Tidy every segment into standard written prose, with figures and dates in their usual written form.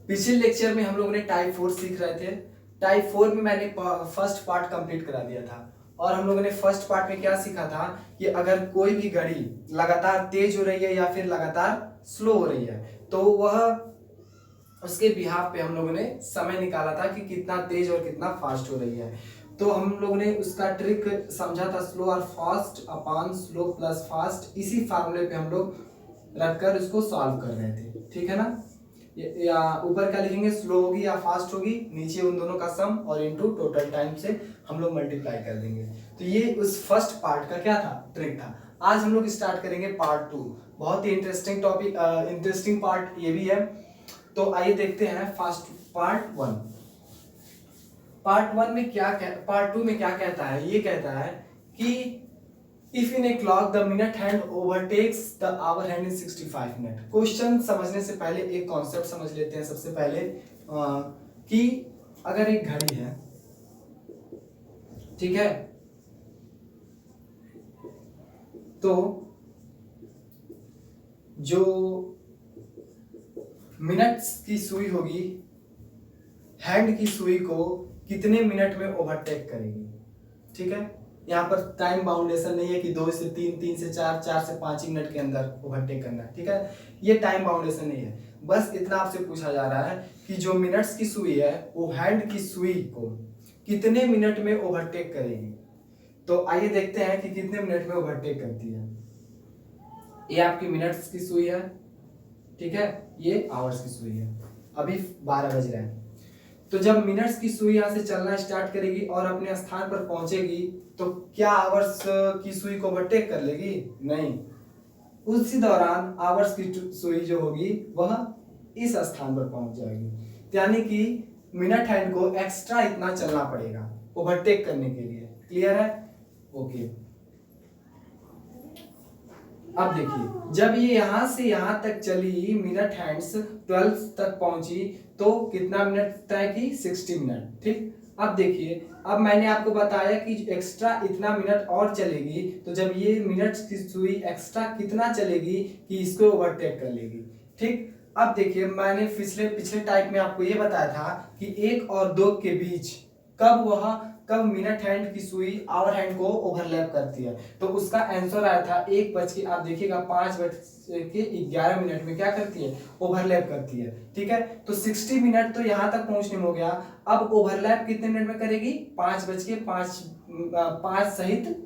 पिछले लेक्चर में हम लोगों ने टाइप 4 सीख रहे थे। टाइप 4 में मैंने फर्स्ट पार्ट कंप्लीट करा दिया था और हम लोगों ने फर्स्ट पार्ट में क्या सीखा था कि अगर कोई भी घड़ी लगातार तेज हो रही है या फिर लगातार स्लो हो रही है तो वह उसके बिहाफ पे हम लोगों ने समय निकाला था कि कितना तेज और कितना फास्ट हो रही है। तो हम लोगों ने उसका ट्रिक समझा था, स्लो और fast upon slow plus fast. इसी फार्मूले पे हम लोग रखकर उसको सॉल्व कर रहे थे, ठीक है ना। या ऊपर क्या लिखेंगे, स्लो होगी या फास्ट होगी, नीचे उन दोनों का सम और इनटू टोटल टाइम से हम लोग मल्टीप्लाई कर देंगे। तो ये उस फर्स्ट पार्ट का क्या था, ट्रिक था। आज हम लोग स्टार्ट करेंगे पार्ट 2। बहुत ही इंटरेस्टिंग टॉपिक, इंटरेस्टिंग पार्ट ये भी है। तो आइए देखते हैं फर्स्ट पार्ट 1। पार्ट 2 में क्या कहता है, ये कहता है कि if in a clock the minute hand overtakes the hour hand in 65 minute. Question समझने से पहले एक कॉन्सेप्ट समझ लेते हैं सबसे पहले, कि अगर एक घड़ी है, ठीक है, तो जो मिनट्स की सुई होगी हैंड की सुई को कितने मिनट में ओवरटेक करेगी, ठीक है। यहाँ पर टाइम बाउंडेशन नहीं है कि 2 से 3, 3 से 4, 4 से 5 ही मिनट के अंदर ओवरटेक करना है, ठीक है। ये टाइम बाउंडेशन नहीं है, बस इतना आपसे पूछा जा रहा है कि जो मिनट्स की सुई है वो हैंड की सुई को कितने मिनट में ओवरटेक करेगी। तो आइए देखते हैं कि कितने मिनट में ओवरटेक करती है। ये आपकी मिनट्स की सुई है, ठीक है, ये आवर्स की सुई है। अभी 12 बज रहे हैं, तो जब मिनट्स की सुई यहाँ से चलना स्टार्ट करेगी और अपने स्थान पर पहुंचेगी तो क्या आवर्स की सुई को ओवरटेक कर लेगी? नहीं। उसी दौरान आवर्स की सुई जो होगी वह इस स्थान पर पहुंच जाएगी, यानी कि मिनट हैंड को एक्स्ट्रा इतना चलना पड़ेगा ओवरटेक करने के लिए। क्लियर है? ओके। अब देखिए, जब ये यहां से यहां तक चली, मिनट हैंड्स 12 तक पहुंची तो कितना मिनट तय की? 60 मिनट, ठीक। अब देखिए, अब मैंने आपको बताया कि एक्स्ट्रा इतना मिनट और चलेगी, तो जब ये मिनट्स की सुई एक्स्ट्रा कितना चलेगी कि इसको ओवरटेक कर लेगी, ठीक। अब देखिए, मैंने पिछले टाइप में आपको ये बताया था कि 1 और 2 के बीच कब मिनट हैंड की सुई आवर हैंड को ओवरलैप करती है। तो उसका आंसर आया था 1 बज के, आप देखिएगा 5 बज के 11 मिनट में क्या करती है? ओवरलैप करती है, ठीक है। तो 60 मिनट तो यहां तक पहुंचने में हो गया। अब ओवरलैप कितने मिनट में करेगी? 5 बज के 5 सहित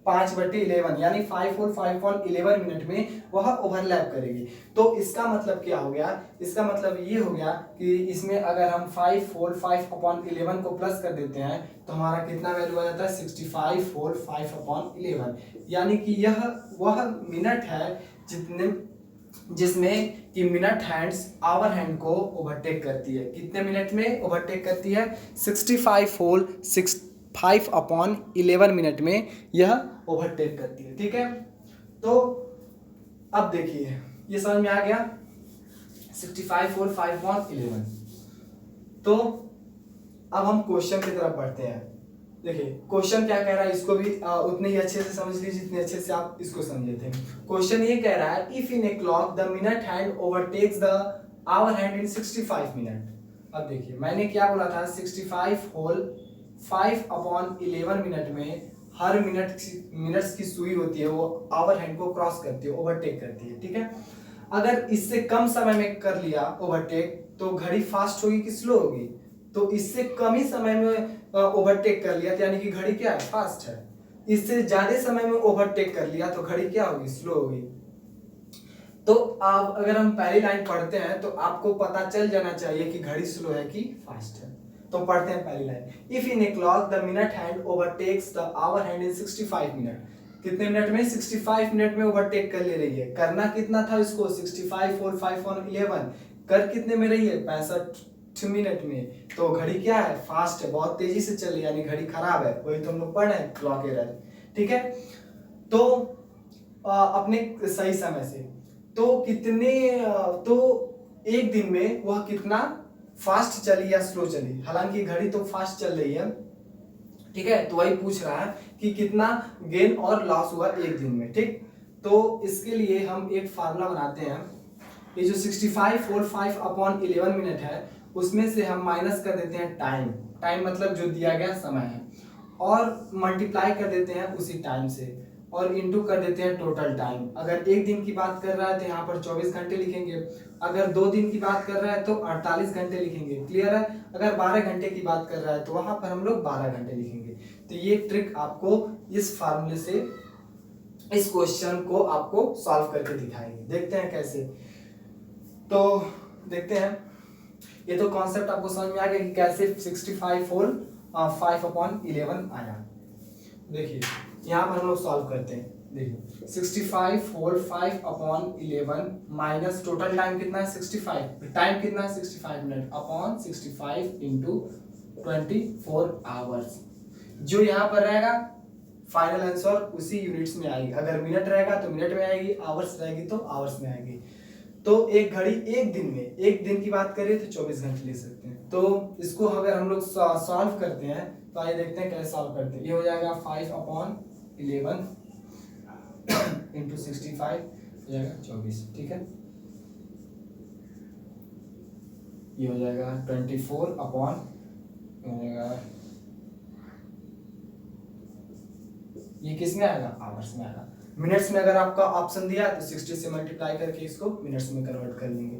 5/11 यानी 5 और 5 और 11 मिनट में वह ओवरलैप करेगी। तो इसका मतलब क्या हो गया? इसका मतलब ये हो गया कि इसमें अगर हम 5 और 5/11 को प्लस कर देते हैं तो हमारा कितना वैल्यू आ जाता है? 65 और 5/11, यानी कि यह वह मिनट है जिसमें कि मिनट हैंड्स आवर हैंड को ओवरटेक करती है। कितने मिनट में ओवरटेक करती है? 65 और 5/11 मिनट में यह ओवरटेक करती है, ठीक है। तो अब देखिए, ये समझ में आ गया, 65 और 5/11। तो अब हम क्वेश्चन की तरफ बढ़ते हैं। देखिए क्वेश्चन क्या कह रहा है, इसको भी उतने ही अच्छे से समझ लीजिए जितने अच्छे से आप इसको समझे थे। क्वेश्चन ये कह रहा है, if in a clock the minute hand overtakes the hour hand in 65 minute. अब देखिए, मैंने क्या बोला था? 65 होल 5/11 मिनट में हर मिनट्स की सुई होती है वो आवर हैंड को क्रॉस करती है, ओवरटेक करती है, ठीक है। अगर इससे कम समय में कर लिया ओवरटेक तो घड़ी फास्ट होगी कि स्लो होगी? तो इससे कम ही समय में ओवरटेक कर लिया, यानी कि घड़ी क्या है? फास्ट है। इससे ज्यादा समय में ओवरटेक कर लिया तो घड़ी क्या होगी? स्लो होगी। तो आप अगर हम पहली लाइन पढ़ते हैं तो आपको पता चल जाना चाहिए कि घड़ी स्लो है कि फास्ट है। तो पढ़ते हैं पहली line, if in a clock the minute hand overtakes the hour hand in 65 minute. कितने मिनट में? 65 मिनट में ओवरटेक कर ले रही है। करना कितना था इसको? 65 और 5 और 11 कर कितने में रही है? 65 मिनट में। तो घड़ी क्या है? फास्ट है, बहुत तेजी से चल रही है, यानी घड़ी खराब है। वही तो हम लोग पढ़ रहे हैं, क्लॉक एरर, ठीक है। तो अपने सही समय से तो तो एक दिन में वह कितना फास्ट चली या स्लो चली? हालांकि घड़ी तो फास्ट चल रही है, ठीक है। तो वही पूछ रहा है कि कितना गेन और लॉस हुआ एक दिन में, ठीक। तो इसके लिए हम एक फार्मूला बनाते हैं ये जो 65 होल 5 अपॉन 11 मिनट है उसमें से हम माइनस कर देते हैं टाइम, टाइम मतलब जो दिया गया समय है, और मल्टीप्लाई कर देते हैं उसी टाइम से, और इनटू कर देते हैं टोटल टाइम। अगर एक दिन की बात कर रहा है तो यहाँ पर 24 घंटे लिखेंगे, अगर 2 दिन की बात कर रहा है तो 48 घंटे लिखेंगे। क्लियर है? अगर 12 घंटे की बात कर रहा है तो वहां पर हम लोग 12 घंटे लिखेंगे। तो ये ट्रिक आपको इस फार्मूले से इस क्वेश्चन को आपको सॉल्व करके दिखाएंगे। देखते हैं कैसे। तो देखते हैं, ये तो कॉन्सेप्ट आपको समझ में आ गया कि कैसे 65 होल 5 अपॉन 11 आया। देखिए यहाँ पर हम लोग सॉल्व करते हैं। देखिए 65 whole 5 upon 11 minus total time कितना है 65, टाइम कितना है 65 मिनट, अपॉन 65 इंटू 24 आवर्स। जो यहाँ पर रहेगा फाइनल आंसर उसी यूनिट्स में आएगी। अगर मिनट रहेगा तो मिनट में आएगी, आवर्स रहेगी तो आवर्स में आएगी। तो एक घड़ी एक दिन में, एक दिन की बात करें तो 24 घंटे ले सकते हैं। तो इसको अगर हम लोग सॉल्व करते हैं तो आइए देखते हैं कैसे सॉल्व करते हैं। ये हो जाएगा 5 अपॉन 11 इंटू 65 हो जाएगा 24, ठीक है। ये हो जाएगा 24 अपॉन हो जाएगा, ये किस में आएगा आवर्स में आएगा। मिनट्स में अगर आपका ऑप्शन दिया है तो 60 से मल्टीप्लाई करके इसको मिनट्स में कन्वर्ट कर लेंगे।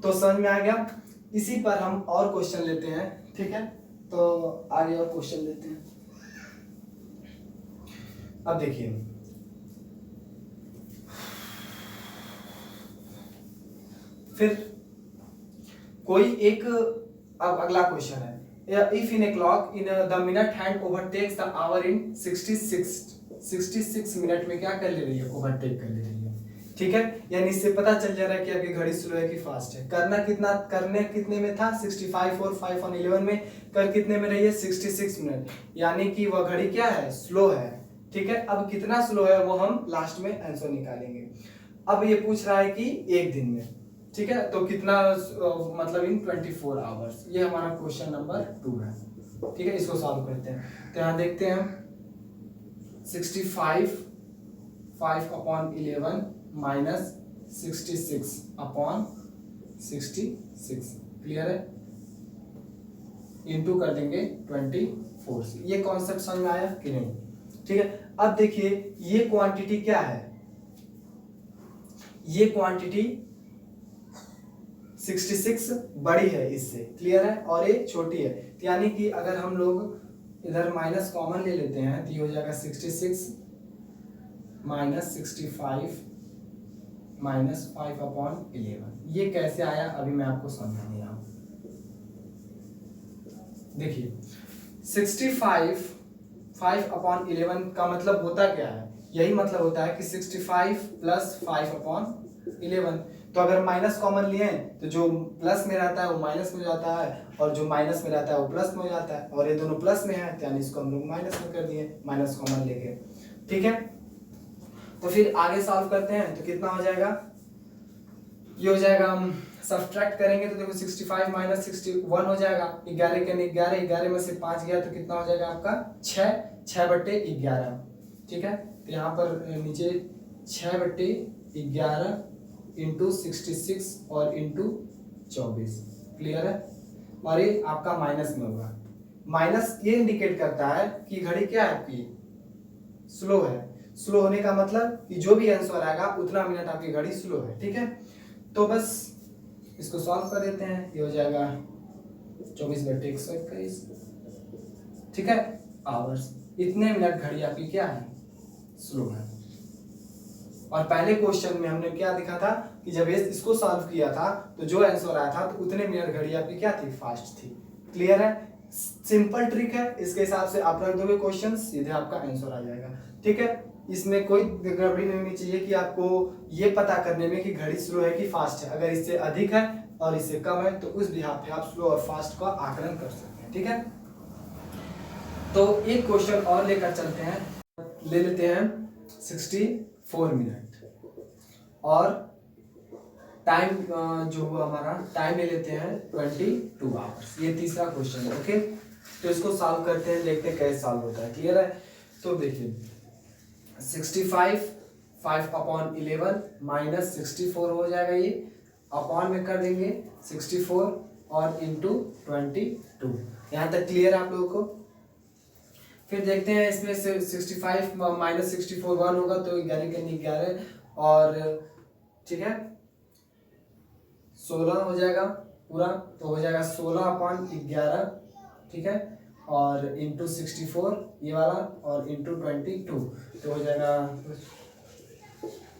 तो समझ में आ गया। इसी पर हम और क्वेश्चन लेते हैं, ठीक है। तो आगे और क्वेश्चन लेते हैं। अब देखिए फिर कोई एक, अब अगला क्वेश्चन है, if in a clock in the minute hand overtakes the hour in 66 minute में क्या कर ले रही है, ओवरटेक कर ले रही है, ठीक है। यानी इससे पता चल जा रहा है कि आपकी घड़ी स्लो है कि फास्ट है। करने कितने में था 65 और 5 और 11 में, कर कितने में रही है 66 मिनट, यानी कि वह घड़ी क्या है, स्लो है, ठीक है। अब कितना स्लो है वो हम लास्ट में आंसर निकालेंगे। अब ये पूछ रहा है कि एक दिन में, ठीक है, तो कितना मतलब इन 24 आवर्स। ये हमारा क्वेश्चन नंबर 2 है, ठीक है। इसको सॉल्व करते हैं। तो यहाँ देखते हैं 65 5 अपॉन 11 माइनस 66 अपॉन 66, क्लियर है, इनटू कर देंगे 24 से। ये कॉन्सेप्ट समझ में आया कि नहीं, ठीक है। अब देखिए ये क्वांटिटी क्या है, ये क्वांटिटी 66 बड़ी है इससे, क्लियर है, और ये छोटी है। यानी कि अगर हम लोग इधर माइनस कॉमन ले लेते हैं तो ये हो जाएगा 66 माइनस 65 माइनस 5 अपॉन 11। ये कैसे आया अभी मैं आपको समझाने आऊँ। देखिए 65 5 अपॉन 11 का मतलब होता क्या है, यही मतलब होता है कि 65 प्लस 5 अपॉन 11। तो अगर माइनस कॉमन लिए तो जो प्लस में रहता है वो माइनस में जाता है, और जो माइनस में रहता है वो प्लस में हो जाता है, और ये दोनों प्लस में है तो यानी इसको हम लोग माइनस में कर दिए, माइनस कॉमन लेके, ठीक है। तो फिर आगे सॉल्व करते हैं तो कितना हो जाएगा, ये हो जाएगा, हम सब्ट्रैक्ट करेंगे तो देखो 65 माइनस 61 हो जाएगा, 11 के 11, 11 में से 5 गया तो कितना हो जाएगा आपका 6/11, ठीक है। तो यहाँ पर नीचे 6/11 इंटू 66 और इंटू 24, क्लियर है। और ये आपका माइनस में होगा। माइनस ये इंडिकेट करता है कि घड़ी क्या है आपकी, स्लो है। स्लो होने का मतलब कि जो भी आंसर आएगा उतना मिनट आपकी घड़ी स्लो है, ठीक है। तो बस इसको सॉल्व कर देते हैं। ये हो जाएगा 24/121, ठीक है, आवर्स। इतने मिनट घड़ी आपकी क्या है, स्लो है। और पहले क्वेश्चन में हमने क्या दिखा था कि जब इसको सॉल्व किया था तो जो आंसर आया था तो उतने मिनट घड़ी आपकी क्या थी, फास्ट थी, क्लियर है। सिंपल ट्रिक है, इसके हिसाब से आप रख दोगे क्वेश्चन, सीधे आपका आंसर आ जाएगा, ठीक है। इसमें कोई गड़बड़ी नहीं होनी चाहिए कि आपको ये पता करने में कि घड़ी स्लो है कि फास्ट है। अगर इससे अधिक है और इससे कम है तो उस बिहाफ पे आप स्लो और फास्ट का आकलन कर सकते हैं, ठीक है। तो एक क्वेश्चन और लेकर चलते हैं, ले लेते हैं 64 मिनट, और टाइम जो हमारा टाइम ले लेते हैं 22 आवर्स। ये तीसरा क्वेश्चन है, ओके। तो इसको सॉल्व करते हैं, देखते हैं कैसे सॉल्व होता है, क्लियर है। तो देखिए 65 5 अपॉन 11 माइनस 64 हो जाएगा ये, अपॉन में कर देंगे 64 और इंटू 22। यहाँ तक क्लियर है आप लोगों को? फिर देखते हैं इसमें से 65 माइनस 64 1 होगा तो 11 के 11 और ठीक है 16 हो जाएगा पूरा, तो हो जाएगा 16/11, ठीक है, और इंटू 64 ये वाला और इंटू 22 तो हो जाएगा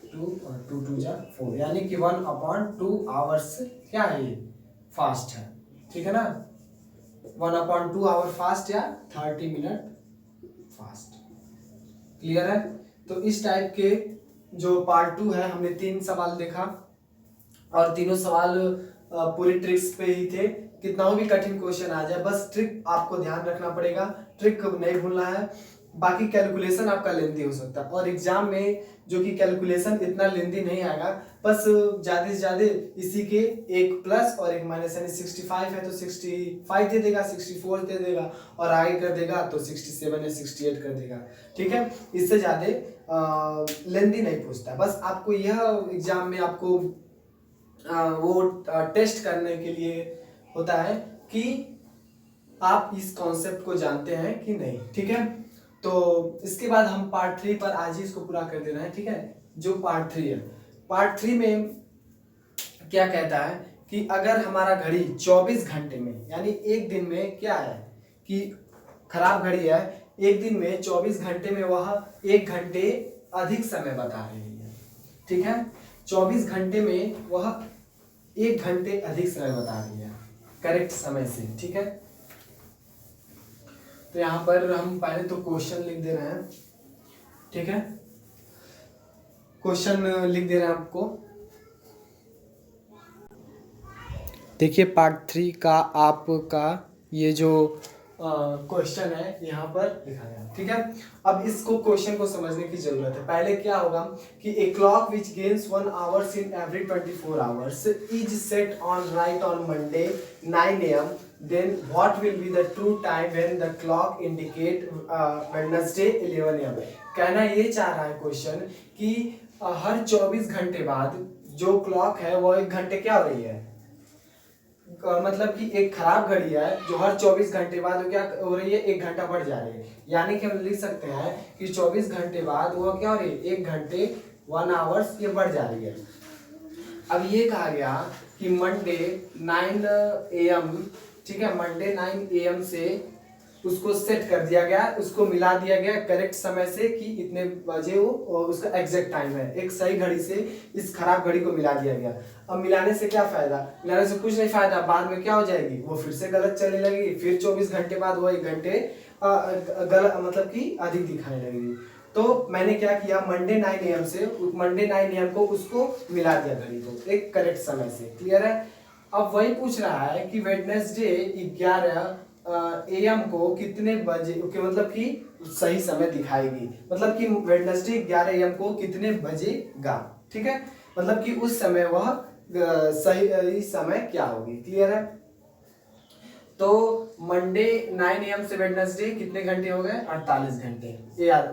2 और 2 2 जा 4, यानी कि 1/2 आवर्स क्या है ये फास्ट है, ठीक है ना, 1/2 आवर फास्ट या 30 मिनट फास्ट। क्लियर है? तो इस टाइप के जो पार्ट 2 है हमने 3 सवाल देखा और तीनों सवाल पूरी ट्रिक्स पे ही थे। कितना भी कठिन क्वेश्चन आ जाए बस ट्रिक आपको ध्यान रखना पड़ेगा, ट्रिक नहीं भूलना है। बाकी कैलकुलेशन आपका लेंदी हो सकता है और एग्जाम में जो कि कैलकुलेशन इतना लेंदी नहीं आएगा, बस ज्यादा से ज्यादा इसी के एक प्लस और एक माइनस, यानी 65 है तो 65 दे देगा, 64 दे देगा और आगे कर देगा तो 67 या 68 कर देगा, ठीक है। इससे ज्यादा लेंदी नहीं पूछता, बस आपको यह एग्जाम में आपको वो टेस्ट करने के लिए होता है कि आप इस कॉन्सेप्ट को जानते हैं कि नहीं, ठीक है। तो इसके बाद हम पार्ट 3 पर आज ही इसको पूरा कर देना है, ठीक है। जो पार्ट 3 है, पार्ट 3 में क्या कहता है कि अगर हमारा घड़ी 24 घंटे में, यानी एक दिन में क्या है कि खराब घड़ी है, एक दिन में 24 घंटे में वह 1 घंटे अधिक समय बता रही है, ठीक है। 24 घंटे में वह 1 घंटे अधिक समय बता रही है करेक्ट समय से, ठीक है। तो यहाँ पर हम पहले तो क्वेश्चन लिख दे रहे हैं, ठीक है। क्वेश्चन लिख दे रहे हैं आपको, देखिए पार्ट 3 का आपका ये जो क्वेश्चन है यहाँ पर लिखा गया, ठीक है। अब इसको क्वेश्चन को समझने की जरूरत है। पहले क्या होगा कि a clock which gains 1 hours in every 24 hours is set on right on Monday 9 AM, then what will be the true time when the clock indicate Wednesday 11 AM। कहना ये चाह रहा है क्वेश्चन कि हर 24 घंटे बाद जो क्लॉक है वो 1 घंटे क्या हो रही है, मतलब कि एक खराब घड़ी है जो हर 24 घंटे बाद वो क्या हो रही है, 1 घंटा बढ़ जा रही है। यानी कि हम लिख सकते हैं कि 24 घंटे बाद वो क्या हो रही है, 1 घंटे 1 आवर्स ये बढ़ जा रही है। अब ये कहा गया कि मंडे 9 AM, ठीक है, मंडे 9 AM से उसको सेट कर दिया गया, उसको मिला दिया गया करेक्ट समय से कि इतने बजे वो उसका एग्जैक्ट टाइम है, एक सही घड़ी से इस खराब घड़ी को मिला दिया गया। अब मिलाने से क्या फायदा, मिलाने से कुछ नहीं फायदा, बाद में क्या हो जाएगी वो फिर से गलत चलने लगेगी, फिर 24 घंटे बाद वो 1 घंटे गलत मतलब कि अधिक दिखाने लगेगी। तो मैंने क्या किया, मंडे 9 AM से मंडे 9 AM को उसको मिला दिया घड़ी को एक करेक्ट समय से। क्लियर है? अब वही पूछ रहा है कि वेडनेसडे 11 AM को कितने बजे के मतलब कि सही समय दिखाएगी, मतलब कि वेडनेसडे 11 AM को कितने बजेगा, ठीक है, मतलब कि उस समय वह सही समय क्या होगी। क्लियर है? तो मंडे 9 AM से वेडनेसडे कितने घंटे हो गए, 48 घंटे यार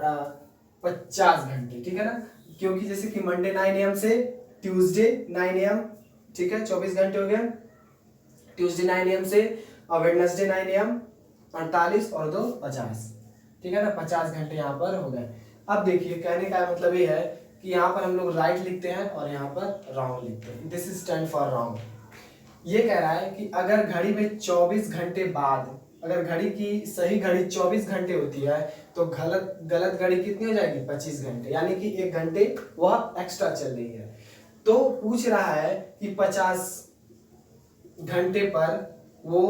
50 घंटे, ठीक है ना, क्योंकि जैसे कि मंडे 9 AM से ट्यूसडे 9 AM, ठीक है, 24 घंटे हो गए, ट्यूसडे 9 AM से और वेडनेसडे 9 AM 48 और 2 50, ठीक है ना, 50 घंटे यहाँ पर हो गए। अब देखिए कहने का मतलब ये है कि यहाँ पर हम लोग राइट लिखते हैं और यहाँ पर रॉन्ग लिखते हैं, this is stand for wrong. ये कह रहा है कि अगर घड़ी में 24 घंटे बाद, अगर घड़ी की सही घड़ी 24 घंटे होती है तो गलत घड़ी कितनी हो जाएगी, 25 घंटे, यानी कि 1 घंटे वह एक्स्ट्रा चल रही है। तो पूछ रहा है कि 50 घंटे पर वो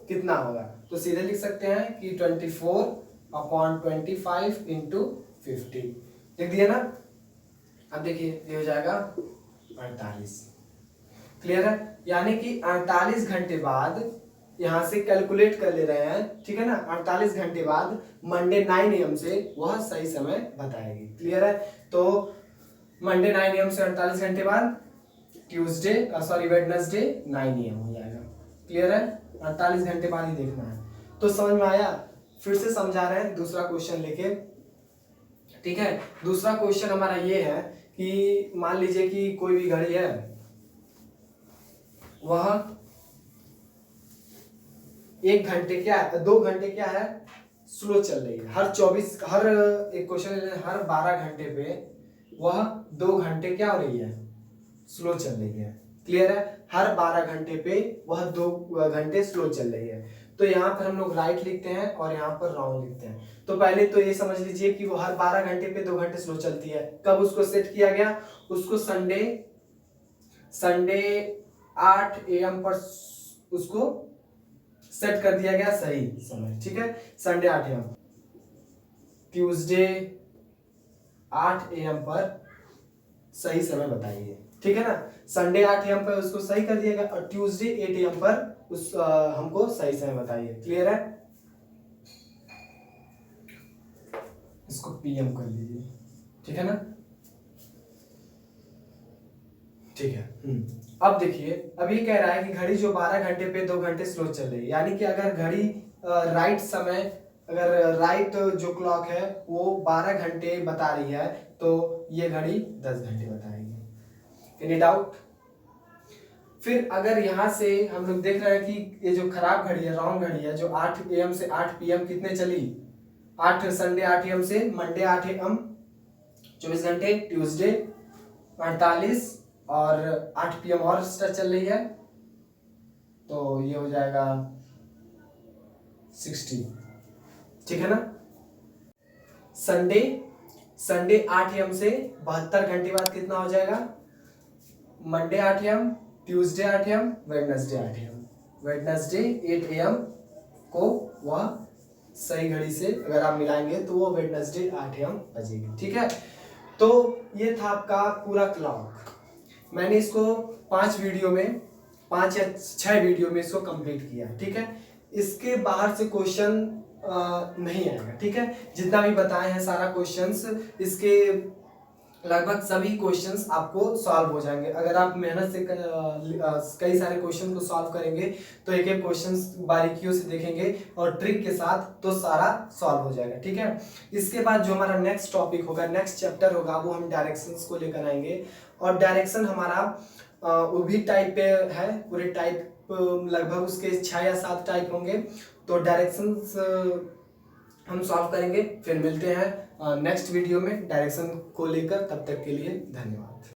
कितना होगा, तो सीधे लिख सकते हैं कि 24/25 × 50 लिख दिया ना। अब देखिए ये हो जाएगा 48। क्लियर है? यानी कि 48 घंटे बाद यहां से कैलकुलेट कर ले रहे हैं, ठीक है ना, 48 घंटे बाद मंडे 9 AM से वह सही समय बताएगी। क्लियर है? तो मंडे 9 AM से 48 घंटे बाद ट्यूसडे वेडनेसडे 9 AM हो जाएगा। क्लियर है? 48 घंटे बाद ही देखना है। तो समझ में आया? फिर से समझा रहे हैं दूसरा क्वेश्चन लेके, ठीक है। दूसरा क्वेश्चन हमारा ये है कि मान लीजिए कि कोई भी घड़ी है, वह 1 घंटे क्या है, 2 घंटे क्या है, स्लो चल रही है। हर एक क्वेश्चन हर 12 घंटे पे वह 2 घंटे क्या हो रही है, स्लो चल रही है। क्लियर है, हर 12 घंटे पे वह 2 घंटे स्लो चल रही है। तो यहाँ पर हम लोग राइट लिखते हैं और यहाँ पर रॉन्ग लिखते हैं। तो पहले तो ये समझ लीजिए कि वो हर 12 घंटे पे 2 घंटे स्लो चलती है। कब उसको सेट किया गया, उसको संडे 8 AM पर उसको सेट कर दिया गया सही समय। ठीक है, संडे 8 AM, ट्यूसडे 8 AM पर सही समय बताइए। ठीक है ना, संडे 8 AM पर उसको सही कर दिया गया और ट्यूसडे 8 AM पर हमको सही समय बताइए। क्लियर है, इसको PM कर लीजिए। ठीक है ना, ठीक है। अब देखिए, अब ये कह रहा है कि घड़ी जो 12 घंटे पे 2 घंटे स्लो चल रही है, यानी कि अगर घड़ी राइट समय, अगर राइट जो क्लॉक है वो 12 घंटे बता रही है तो ये घड़ी 10 घंटे बताएगी। Any doubt? फिर अगर यहाँ से हम लोग देख रहे हैं कि ये जो खराब घड़ी है, रॉन्ग घड़ी है, जो 8 AM से 8 PM कितने चली, संडे 8 AM से मंडे 8 AM 24 घंटे, ट्यूसडे 48 और 8 PM और एक्स्ट्रा चल रही है, तो ये हो जाएगा 60। ठीक है ना, संडे 8 AM से 72 घंटे बाद कितना हो जाएगा, Monday 8 AM, Tuesday 8 AM, Wednesday 8 AM। Wednesday 8 AM को वह सही घड़ी से अगर आप मिलाएंगे तो वो वेडनेसडे 8 AM बजेगी। ठीक है, तो ये था आपका पूरा क्लॉक। मैंने इसको 5 या 6 वीडियो में इसको कंप्लीट किया। ठीक है, इसके बाहर से क्वेश्चन नहीं आएगा। ठीक है, जितना भी बताए हैं सारा क्वेश्चंस, इसके लगभग सभी क्वेश्चंस आपको सॉल्व हो जाएंगे अगर आप मेहनत से कई सारे क्वेश्चन को सॉल्व करेंगे। तो एक एक क्वेश्चन बारीकियों से देखेंगे और ट्रिक के साथ, तो सारा सॉल्व हो जाएगा। ठीक है, इसके बाद जो हमारा नेक्स्ट टॉपिक होगा, नेक्स्ट चैप्टर होगा, वो हम डायरेक्शंस को लेकर आएंगे। और डायरेक्शन हमारा वो भी टाइप पे है, पूरे टाइप लगभग उसके 6 या 7 टाइप होंगे। तो डायरेक्शंस हम सॉल्व करेंगे। फिर मिलते हैं नेक्स्ट वीडियो में डायरेक्शन को लेकर। तब तक के लिए धन्यवाद।